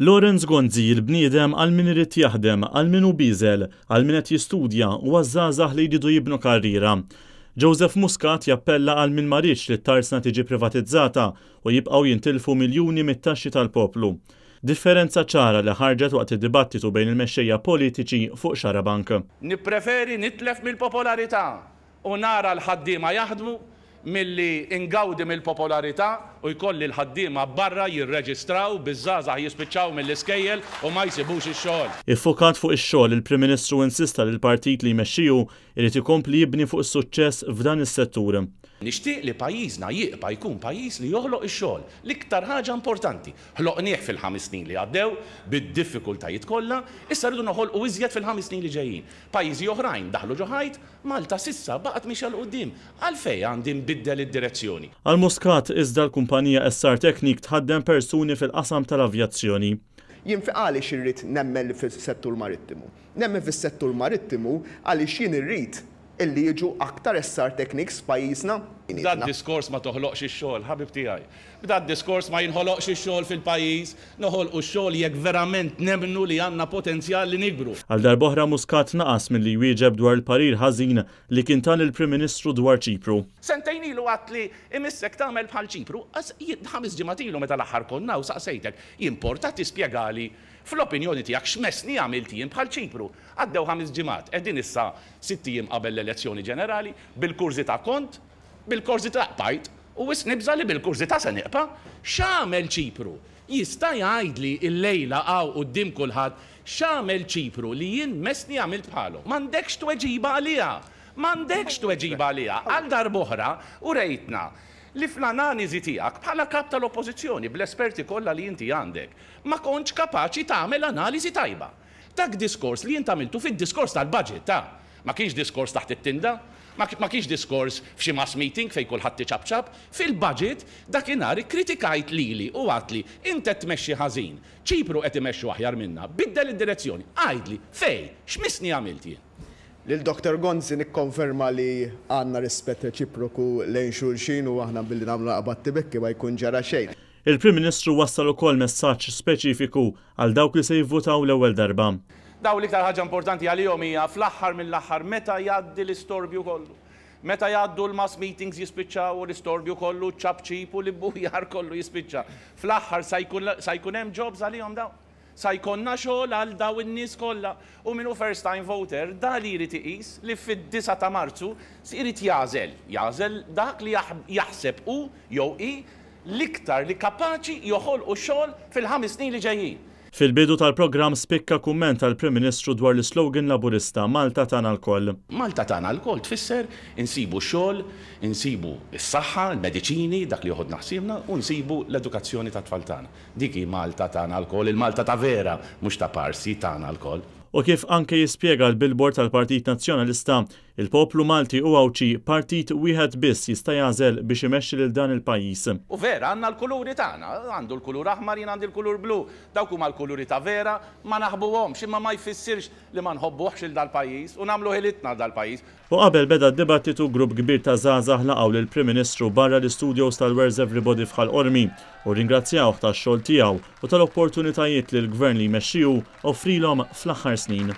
Lorenz Gonzi l-bniedem għal min irid jaħdem, għal min hu biżel, għal min qed jistudja u għaż-żgħażagħ li jridu jibnu karriera. Joseph Muscat jappella għal min ma rridx li t-tarsna tiġi privatizzata u jibqgħu jintilfu miljuni mit-taxxi tal-poplu. Differenza ċara li ħarġet waqt id-dibattitu bejn il-mexxejja politiċi fuq xarabank. Nippreferi nitlef mill-popolarità u nara l-ħaddiema jaħdmu milli ingawdi mill-popolarità u jkolli l-ħaddiema barra jirreġistraw biż-żgħażagħ jispiċċaw mill-iskejjel u ma jsibux ix-xogħol. Iffokat fuq ix-xogħol il-Prim Ministru insista li l-partit li jmexxiju irid ikompli jibni fuq is-suċċess f'dan is-settur. Nixtieq li pajjiżna jibqa' jkun pajjiż li joħloq ix-xogħol. L-iktar ħaġa importanti. Ħloqnieh fil-5 snin li għaddew bid-diffikultajiet kollha, issa rridu noħolqu iżjed fil-5 snin li ġejjin. Pajjiżi oħrajn daħlu ġo ħajt, Malta sissa baqgħet mixja l quddiem. Għalfejn għandi nbiddel id-direzzjoni. Għal Muscat iżda l-kumpanija SR Technic tħaddem persuni fil-qasam tal-avjazzjoni. Jien għaliex irrid nemmen fis-settur marittimu. Nemmen fis-settur marittimu għaliex jien irrid illi jiġu aktar SR Technics pajjiżna. B'dan diskors ma toħloqx ix-xogħol, ħabib tiegħi. B'dan diskors ma jinħoloqx ix-xogħol fil-pajjiż, noħolqu x-xogħol jekk verament nemmnu li għandna potenzjal li nikbru. Għal darb'oħra Muscat naqas milli jwieġeb dwar il-parir ħażin li kien tal il-Prim Ministru dwar Ċipru. Sentejn ilu għadt li imissek tagħmel bħal Ċipru, 5 ġimgħat ilu meta l-aħħar konna u saqsejtek, jimporta tispjegali fl-opinjoni tiegħek x'messni għamilt jien bħal Ċipru. Għaddew 5 ġimgħat, qegħdin issa 6 ijiem qabel l-elezzjoni ġenerali, bil-kurżi ta' kont, bil-kurżi ta' qbajt, u wis nibża li bil-kurżi ta' se nieqpa' x'għamel Ċipru. Jista' jgħidli l-lejla hawn quddiem kulħadd x'għamel Ċipru li jien messni għamilt bħalu. M'għandekx tweġiba għaliha. M'għandekx tweġiba għaliha. Għal darb'oħra u rejtna li fl-analiżi tiegħek bħala kap tal-oppożizzjoni bl-esperti kollha li inti għandek ma kontx kapaċi tagħmel analiżi tajba. Dak diskors li jien għamiltu fid-diskors tal-budget ma kienx diskors taħt it-tinda, ma kienx diskors f'xi mass meeting fejn kulħadd tiċabċab, fil-budget dakinhar ikkritikajt lili u għatli inti qed tmexxi ħażin, Ċipru qed imexxu aħjar minna, biddel id-direzzjoni, għajdli fejn x'missni għamilt jien. Lil-Dr. Gonzi nikkonferma li għandna rispett reċiproku lejn xulxin u aħna billi nagħmlu qabad tibekki ma jkun ġara xejn. Il-Prim Ministru wassal ukoll messaġġ speċifiku għal dawk li se jivvutaw l-ewwel darba. Daw l-iktar ħaġa importanti għalihom hija fl-aħħar mill-aħħar meta jgħaddi l-istorbju kollu. Meta jgħaddu l-mass meetings jispiċċaw u l-istorbju kollu ċabċip u l-bujjar kollu jispiċċa. Fl-aħħar sa jkun hemm jobs għalihom daw. Sa jkollna xogħol għal daw in-nies kollha u minnu first time voter da li jrid iqis li fid-9 ta' Marzu irid jażel dak li jaħseb hu jew hi l-iktar li kapaċi joħolqu xogħol fil-5 snin li ġejjin. Fil-bidu tal-programm spikka kumment tal-Prim Ministru dwar l-slogan laburista Malta tagħna l-koll. Malta tagħna l-koll tfisser insibu xogħol, insibu s-saħħa, l-mediċini, dak li joħodna ħsiebna u nsibu l-edukazzjoni tat-tfal tagħna. Dik hi Malta tagħna l-koll, il-Malta ta' vera, mhux ta' parsi tagħna l-koll. U kif anke jispjega l-billboard tal-Partit Nazzjonalista, il-poplu Malti u għawċi partit wieħed biss jista' jażel biex imexxi lil dan il-pajjiż. U vera għandna l-kuluri tagħna, għandu l-kulur aħmar jien għandi l-kulur blu. Dawk huma l-kuluri ta' vera ma naħbuhomx imma ma jfissirx li ma nħobbuhx il dal-pajjiż u nagħmlu ħilitna dal-pajjiż. U qabel beda d-dibattitu grupp kbir ta' żgħażagħ laqgħu lill-Prim Ministru barra l-istudios tal-Where's Everybody f'Ħal-Qormi u ringrazzjawh tax-xogħol tiegħu u tal-opportunitajiet li l-Gvern li jmexxiju offrilhom fl-aħħar snin.